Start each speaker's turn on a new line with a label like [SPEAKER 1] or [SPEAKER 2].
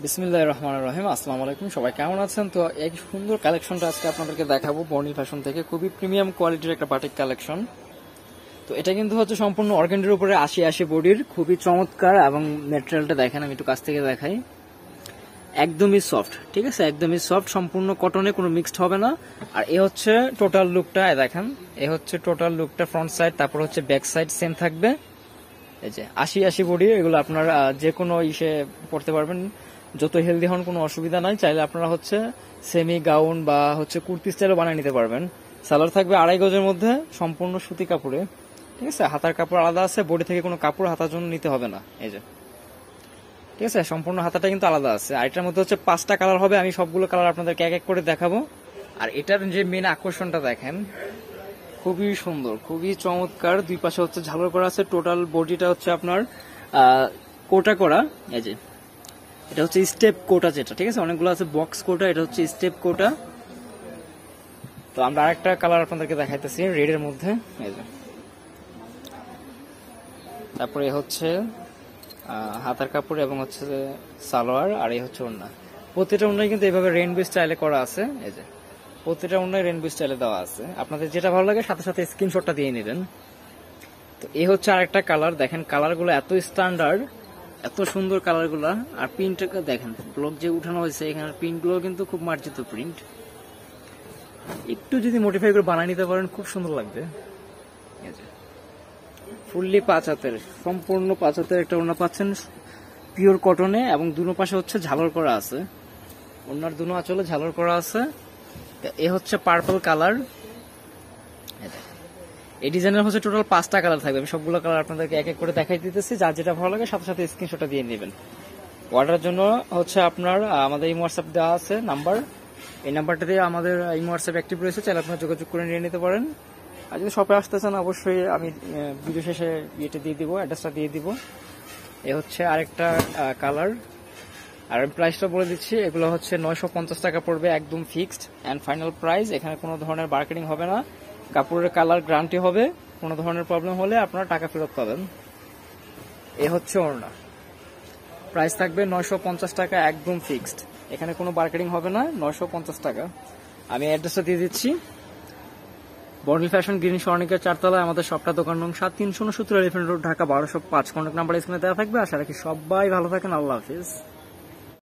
[SPEAKER 1] বিসমিল্লাহির রহমানির রহিম। আসসালামু আলাইকুম, সবাই কেমন আছেন? তো এই সুন্দর কালেকশনটা আজকে আপনাদেরকে দেখাবো বর্ণিল ফ্যাশন থেকে। খুবই প্রিমিয়াম কোয়ালিটির একটা বাটিক কালেকশন। তো এটা কিন্তু হচ্ছে সম্পূর্ণ অর্গানডির উপরে 80 বডির, খুবই চমৎকার। এবং ম্যাটেরিয়ালটা দেখেন, আমি একটু কাছ থেকে দেখাই। একদমই সফট, ঠিক আছে, একদমই সফট, সম্পূর্ণ কটনে, কোনো মিক্সড হবে না। আর এ হচ্ছে টোটাল লুকটা, দেখেন এ হচ্ছে টোটাল লুকটা, ফ্রন্ট সাইড, তারপর হচ্ছে ব্যাক সাইড সেম থাকবে। এই যে 80 বডি, এগুলো আপনার যে কোনো ইসে পড়তে পারবেন, যত হেলদি হন কোনো অসুবিধা নাই। চাইলে আপনারা হচ্ছে সেমি গাউন বা হচ্ছে কুর্তি স্টাইলও বানিয়ে নিতে পারবেন। সালোয়ার থাকবে 2.5 গজের মধ্যে, সম্পূর্ণ সুতি কাপড়ে, ঠিক আছে। হাতার কাপড় আলাদা আছে, বডি থেকে কোনো কাপড় হাতার জন্য নিতে হবে না। এই যে, ঠিক আছে, সম্পূর্ণ হাতাটা কিন্তু আলাদা আছে। আর এটার মধ্যে হচ্ছে 5টা কালার হবে, আমি সবগুলো কালার আপনাদেরকে এক এক করে দেখাবো। আর এটার যে মেন আকর্ষণটা দেখেন, খুবই সুন্দর, খুবই চমৎকার। দুই পাশে হচ্ছে ঝালর করা আছে, টোটাল বডিটা হচ্ছে আপনার কোটা করা। এই যে এটা হচ্ছে স্টেপ কোটা, যেটা ঠিক আছে, অনেকগুলো আছে বক্স কোটা, এটা হচ্ছে স্টেপ কোটা। তো আমরা আরেকটা কালার আপনাদেরকে দেখাইতেছি রেড এর মধ্যে। এই যে, তারপরে হচ্ছে হাতার কাপড় এবং হচ্ছে সালোয়ার, আর এই হচ্ছে ওড়না। প্রতিটা ওড়নায় কিন্তু এইভাবে রেইনবো স্টাইলে করা আছে। এই যে প্রতিটা ওড়নায় রেইনবো স্টাইলে দেওয়া আছে। আপনাদের যেটা ভালো লাগে সাথে সাথে স্ক্রিনশটটা দিয়ে নেবেন। তো এই হচ্ছে আরেকটা কালার, দেখেন কালারগুলো এত স্ট্যান্ডার্ড, এত সুন্দর কালারগুলো। আর প্রিন্টটা দেখেন, ব্লক যে উঠানো হয়েছে এখানে প্রিন্টগুলো কিন্তু খুব মার্জিত প্রিন্ট। একটু যদি মডিফাই করে বানিয়ে নিতে পারেন খুব সুন্দর লাগবে। ফুললি 5 হাতের, সম্পূর্ণ 5 হাতের একটা ওড়না পাচ্ছেন, পিওর কটনে, এবং দুনো পাশে হচ্ছে ঝালর করা আছে। ওড়নার দুনো আঁচলে ঝালর করা আছে। এ হচ্ছে পার্পল কালার। এই ডিজাইনের হচ্ছে টোটাল 5টা কালার থাকবে। আমি সবগুলো কালার আপনাদেরকে এক এক করে দেখাই দিতেছি, যার যেটা ভালো লাগে সাথে সাথে স্ক্রিনশটটা দিয়ে নেবেন। অর্ডারের জন্য হচ্ছে আপনার আমাদের ইমো হোয়াটসঅ্যাপ দেওয়া আছে নাম্বার, এই নাম্বারটা দিয়ে আমাদের ইমো হোয়াটসঅ্যাপ অ্যাক্টিভ রয়েছে, চাইলে আপনারা যোগাযোগ করে নিয়ে নিতে পারেন। আর যদি শপে আসতে চান অবশ্যই আমি ভিডিও শেষে ইয়েটা দিয়ে দিব, অ্যাড্রেসটা দিয়ে দিব। এ হচ্ছে আরেকটা কালার। আর প্রাইসটা বলে দিচ্ছি, এগুলো হচ্ছে 950 টাকা পড়বে, একদম ফিক্সড অ্যান্ড ফাইনাল প্রাইস। এখানে কোনো ধরনের বার্গেনিং হবে না, কাপড়ের কালার গ্যারান্টি হবে, কোনো ধরনের প্রবলেম হলে আপনারা টাকা ফেরত পাবেন। এ হচ্ছে ওড়না, প্রাইস থাকবে 950 টাকা, একদম ফিক্সড, এখানে কোনো বার্গেনিং হবে না, 950 টাকা। আমি অ্যাড্রেসটা দিয়ে দিচ্ছি, বর্ণিল ফ্যাশন, গ্রিন স্বর্ণিকার 4 তলায় আমাদের শপটা, দোকান নং 7-370 elephant road, Dhaka 1205। Contact number স্ক্রিনে দেওয়া থাকবে। আশা রাখি সবাই ভালো থাকেন। আল্লাহ হাফিজ।